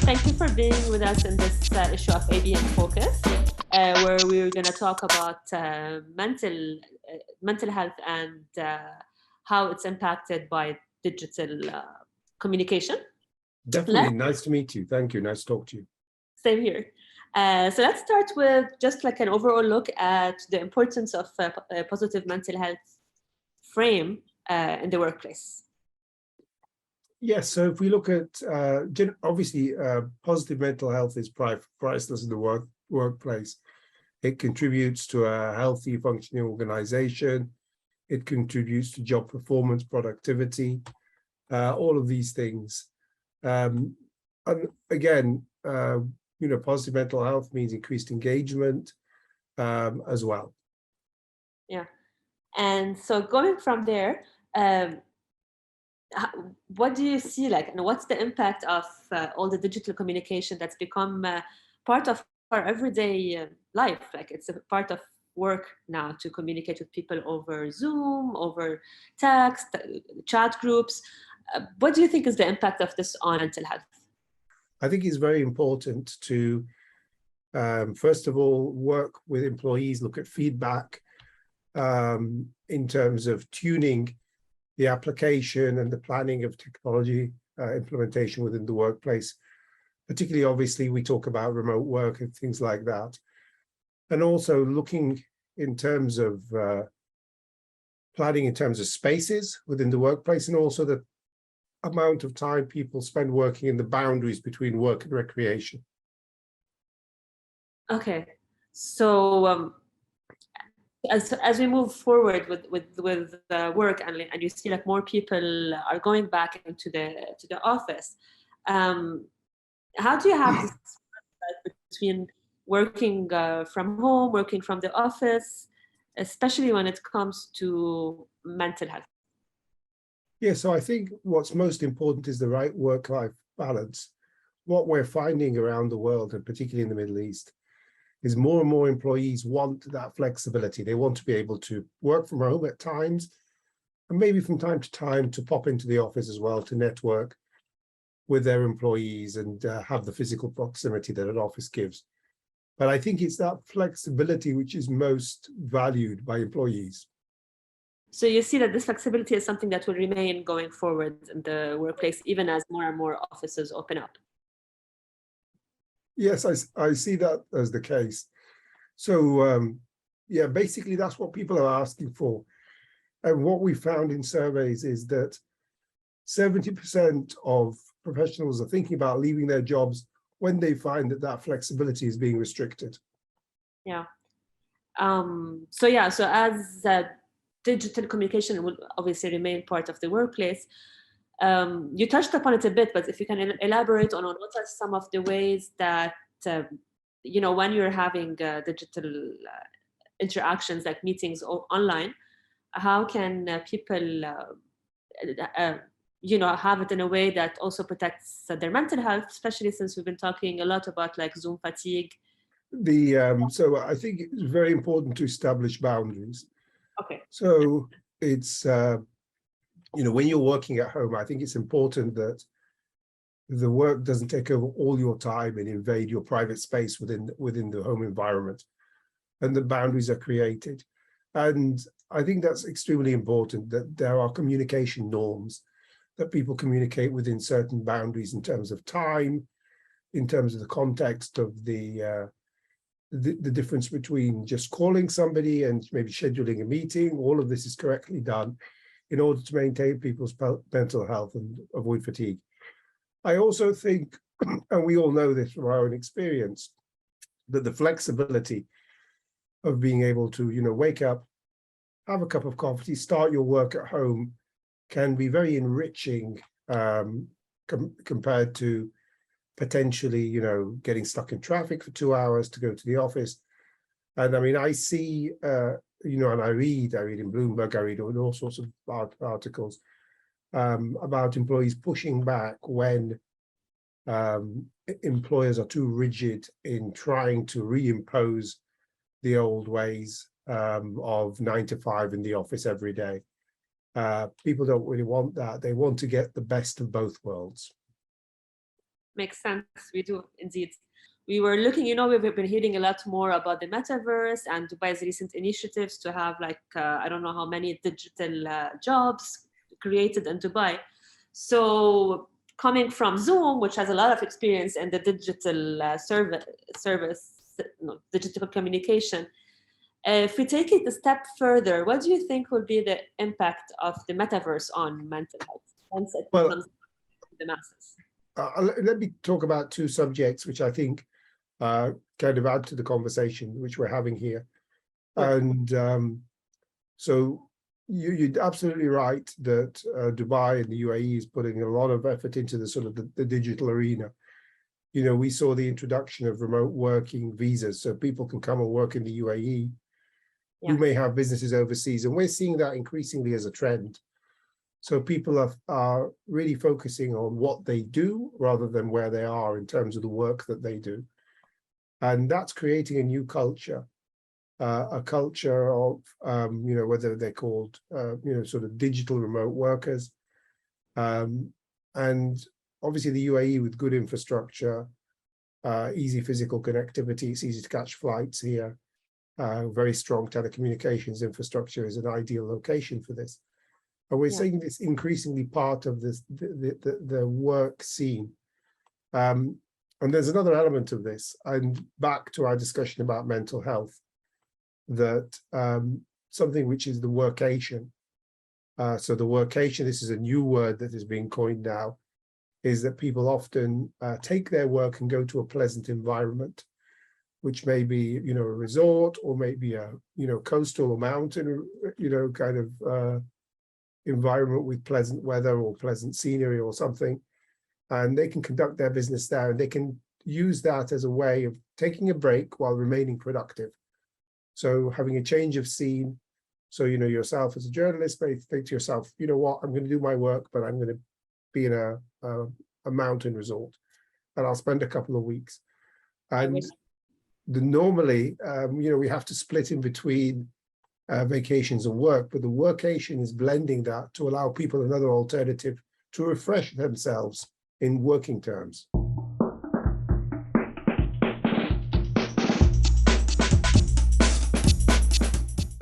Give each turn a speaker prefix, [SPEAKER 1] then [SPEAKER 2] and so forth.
[SPEAKER 1] Thank you for being with us in this issue of AB in Focus, where we're going to talk about mental health and how it's impacted by digital communication.
[SPEAKER 2] Definitely. Nice to meet you. Thank you. Nice to talk to you.
[SPEAKER 1] Same here. So let's start with just like an overall look at the importance of a positive mental health frame in the workplace.
[SPEAKER 2] Yes, so if we look at, obviously, positive mental health is priceless in the workplace. It contributes to a healthy, functioning organization. It contributes to job performance, productivity, all of these things. And again, positive mental health means increased engagement as well.
[SPEAKER 1] Yeah. And so going from there, what do you see like, and what's the impact of all the digital communication that's become part of our everyday life? Like it's a part of work now to communicate with people over Zoom, over text, chat groups. What do you think is the impact of this on mental health?
[SPEAKER 2] I think it's very important to, first of all, work with employees, look at feedback in terms of tuning the application and the planning of technology implementation within the workplace. Particularly, obviously, we talk about remote work and things like that. And also looking in terms of planning in terms of spaces within the workplace, and also the amount of time people spend working in the boundaries between work and recreation.
[SPEAKER 1] Okay, so as we move forward with work and you see like more people are going back into the office, how do you have this between working from home, working from the office, especially when it comes to mental health?
[SPEAKER 2] Yeah, so I think what's most important is the right work-life balance. What we're finding around the world, and particularly in the Middle East, is more and more employees want that flexibility. They want to be able to work from home at times, and maybe from time to time to pop into the office as well to network with their employees and have the physical proximity that an office gives. But I think it's that flexibility which is most valued by employees.
[SPEAKER 1] So you see that this flexibility is something that will remain going forward in the workplace, even as more and more offices open up?
[SPEAKER 2] Yes, I see that as the case. So, yeah, basically that's what people are asking for. And what we found in surveys is that 70% of professionals are thinking about leaving their jobs when they find that flexibility is being restricted.
[SPEAKER 1] Yeah. So as digital communication will obviously remain part of the workplace, you touched upon it a bit, but if you can elaborate on what are some of the ways that, when you're having digital interactions like meetings or online, how can people, have it in a way that also protects their mental health, especially since we've been talking a lot about like Zoom fatigue?
[SPEAKER 2] So I think it's very important to establish boundaries.
[SPEAKER 1] Okay.
[SPEAKER 2] So it's, when you're working at home, I think it's important that the work doesn't take over all your time and invade your private space within the home environment, and the boundaries are created. And I think that's extremely important, that there are communication norms, that people communicate within certain boundaries in terms of time, in terms of the context of the difference between just calling somebody and maybe scheduling a meeting. All of this is correctly done in order to maintain people's mental health and avoid fatigue. I also think, and we all know this from our own experience, that the flexibility of being able to, wake up, have a cup of coffee, start your work at home can be very enriching compared to potentially, getting stuck in traffic for 2 hours to go to the office. And I mean, I see, and I read in Bloomberg, I read all sorts of articles about employees pushing back when employers are too rigid in trying to reimpose the old ways of 9 to 5 in the office every day. People don't really want that. They want to get the best of both worlds.
[SPEAKER 1] Makes sense. We do indeed. We were looking, we've been hearing a lot more about the metaverse and Dubai's recent initiatives to have I don't know how many digital jobs created in Dubai. So coming from Zoom, which has a lot of experience in the digital digital communication, if we take it a step further, what do you think will be the impact of the metaverse on mental health once it becomes the masses?
[SPEAKER 2] Let me talk about two subjects which I think kind of add to the conversation which we're having here. Sure. And so you're absolutely right that Dubai and the UAE is putting a lot of effort into the sort of the digital arena. We saw the introduction of remote working visas, so people can come and work in the UAE who may have businesses overseas, and we're seeing that increasingly as a trend. So people are really focusing on what they do rather than where they are in terms of the work that they do. And that's creating a new culture, a culture of, whether they're called, sort of digital remote workers. And obviously the UAE with good infrastructure, easy physical connectivity, it's easy to catch flights here, very strong telecommunications infrastructure is an ideal location for this. And we're seeing this increasingly part of this, the work scene. And there's another element of this, and back to our discussion about mental health, that something which is the workation. So the workation, this is a new word that is being coined now, is that people often take their work and go to a pleasant environment, which may be, a resort, or maybe a, coastal or mountain, kind of environment with pleasant weather or pleasant scenery or something. And they can conduct their business there, and they can use that as a way of taking a break while remaining productive. So having a change of scene. So, yourself as a journalist may think to yourself, you know what, I'm going to do my work, but I'm going to be in a mountain resort, and I'll spend a couple of weeks. And normally, we have to split in between vacations and work, but the workation is blending that to allow people another alternative to refresh themselves in working terms.